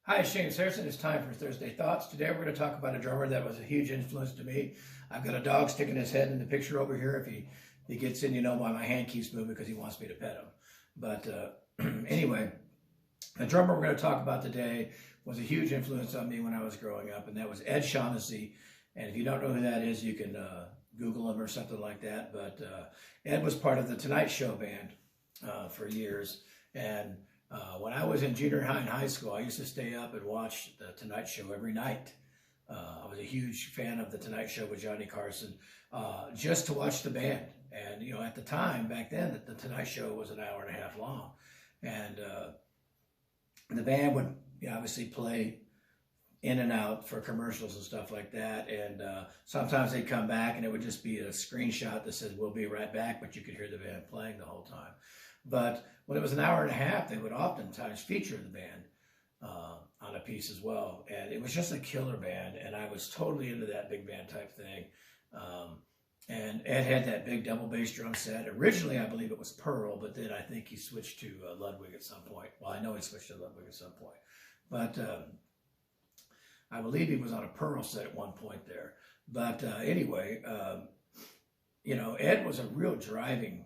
Hi, it's JamesAnimalHarrison. It's time for Thursday Thoughts. Today we're going to talk about a drummer that was a huge influence to me. I've got a dog sticking his head in the picture over here. If he gets in, you know why my hand keeps moving, because he wants me to pet him. But anyway, the drummer we're going to talk about today was a huge influence on me when I was growing up, and that was Ed Shaughnessy. And if you don't know who that is, you can Google him or something like that. But Ed was part of the Tonight Show band for years. And when I was in junior high and high school, I used to stay up and watch the Tonight Show every night. I was a huge fan of the Tonight Show with Johnny Carson, just to watch the band. And, you know, at the time, back then, the Tonight Show was an hour and a half long. And the band would obviously play in and out for commercials and stuff like that. And sometimes they'd come back and it would just be a screenshot that says, "We'll be right back," but you could hear the band playing the whole time. But when it was an hour and a half, they would oftentimes feature the band on a piece as well. And it was just a killer band, and I was totally into that big band type thing. And Ed had that big double bass drum set. Originally, I believe it was Pearl, but then I think he switched to Ludwig at some point. Well, I know he switched to Ludwig at some point. But I believe he was on a Pearl set at one point there. But anyway, you know, Ed was a real driving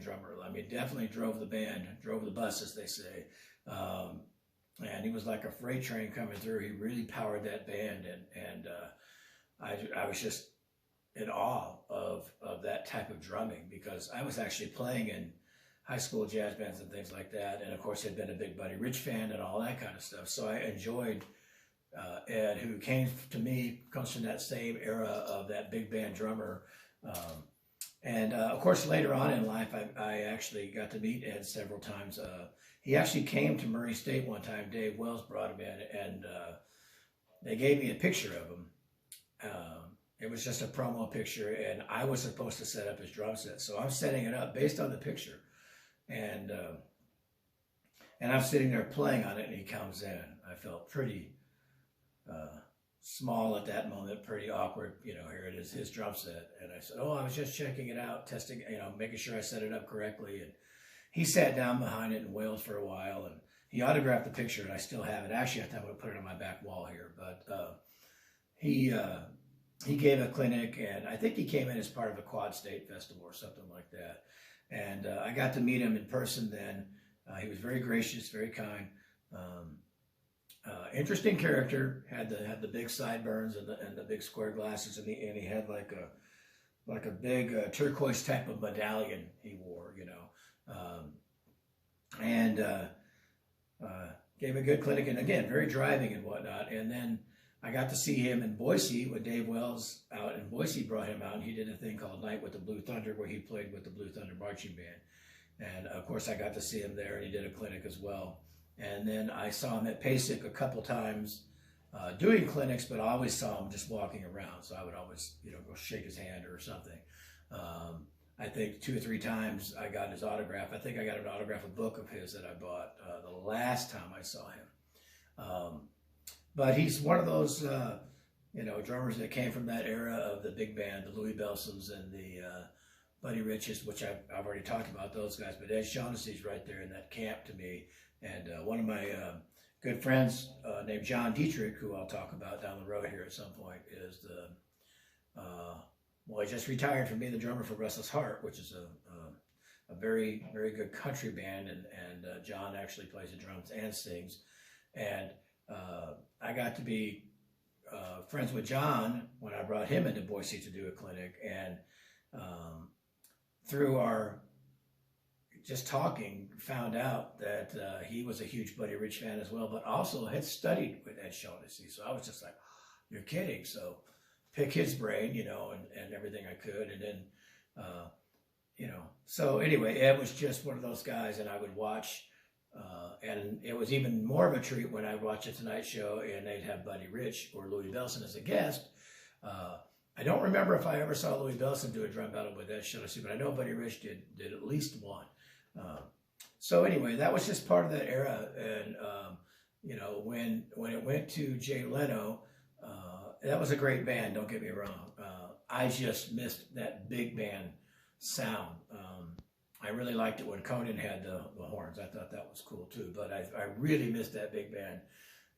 drummer. I mean, definitely drove the band, drove the bus, as they say. And he was like a freight train coming through. He really powered that band. And I was just in awe of that type of drumming, because I was actually playing in high school jazz bands and things like that. And of course, had been a big Buddy Rich fan and all that kind of stuff. So I enjoyed Ed, who comes from that same era of that big band drummer. And of course, later on in life, I actually got to meet Ed several times. He actually came to Murray State one time. Dave Wells brought him in, and they gave me a picture of him. It was just a promo picture, and I was supposed to set up his drum set. So I'm setting it up based on the picture. And I'm sitting there playing on it, and he comes in. I felt pretty small at that moment, pretty awkward. You know, here it is, his drum set. And I said, "Oh, I was just checking it out, testing, you know, making sure I set it up correctly." And he sat down behind it and wailed for a while, and he autographed the picture, and I still have it. Actually, I think I'm going to put it on my back wall here. But he gave a clinic, and I think he came in as part of a Quad State Festival or something like that. And I got to meet him in person then. He was very gracious, very kind. Interesting character. Had the big sideburns and the big square glasses, and he had like a big turquoise type of medallion he wore, you know. And gave a good clinic, and again, very driving and whatnot. And then I got to see him in Boise with Dave Wells out in Boise, brought him out, and he did a thing called Night with the Blue Thunder, where he played with the Blue Thunder Marching Band. And of course, I got to see him there, and he did a clinic as well. And then I saw him at PASIC a couple times doing clinics, but I always saw him just walking around. So I would always, you know, go shake his hand or something. I think 2 or 3 times I got his autograph. I think I got an autograph, a book of his that I bought the last time I saw him. But he's one of those, you know, drummers that came from that era of the big band, the Louis Bellsons and the Buddy Riches, which I've already talked about those guys. But Ed Shaughnessy's right there in that camp to me. And one of my good friends named John Dittrich, who I'll talk about down the road here at some point, is well, he just retired from being the drummer for Restless Heart, which is a very, very good country band. And John actually plays the drums and sings. And I got to be friends with John when I brought him into Boise to do a clinic. And through our just talking, found out that he was a huge Buddy Rich fan as well, but also had studied with Ed Shaughnessy. So I was just like, "You're kidding." So pick his brain, you know, and everything I could. And then, you know, so anyway, Ed was just one of those guys, and I would watch. And it was even more of a treat when I watched The Tonight Show and they'd have Buddy Rich or Louis Bellson as a guest. I don't remember if I ever saw Louis Bellson do a drum battle with Ed Shaughnessy, but I know Buddy Rich did at least one. So anyway, that was just part of that era. And, you know, when it went to Jay Leno, that was a great band, don't get me wrong. I just missed that big band sound. I really liked it when Conan had the horns. I thought that was cool too. But I really missed that big band,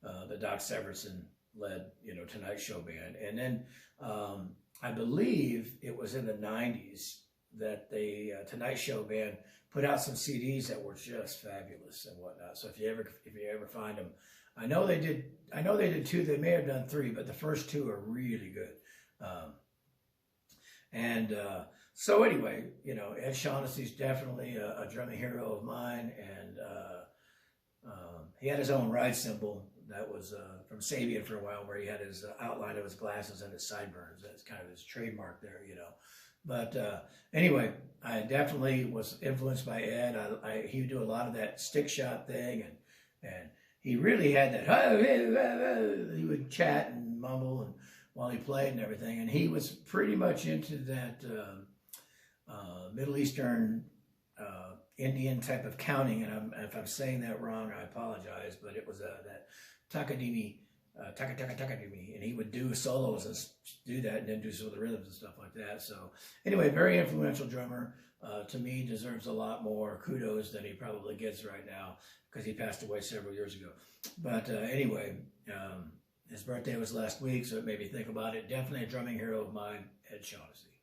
the Doc Severinson led, Tonight Show band. And then I believe it was in the 90s that the Tonight Show band put out some CDs that were just fabulous and whatnot. So if you ever find them, I know they did two. They may have done three, but the first two are really good. So anyway, Ed Shaughnessy's definitely a drumming hero of mine, and he had his own ride cymbal that was from Sabian for a while, where he had his outline of his glasses and his sideburns. That's kind of his trademark there, But anyway, I definitely was influenced by Ed. He would do a lot of that stick shot thing, and he really had that. He would chat and mumble and while he played and everything, and he was pretty much into that Middle Eastern Indian type of counting. And if I'm saying that wrong, I apologize, but it was that takadimi, takadimi, and he would do solos and do that, and then do some of the rhythms and stuff like that. So anyway, very influential drummer. To me, deserves a lot more kudos than he probably gets right now, because he passed away several years ago. But anyway, his birthday was last week, so it made me think about it. Definitely a drumming hero of mine, Ed Shaughnessy.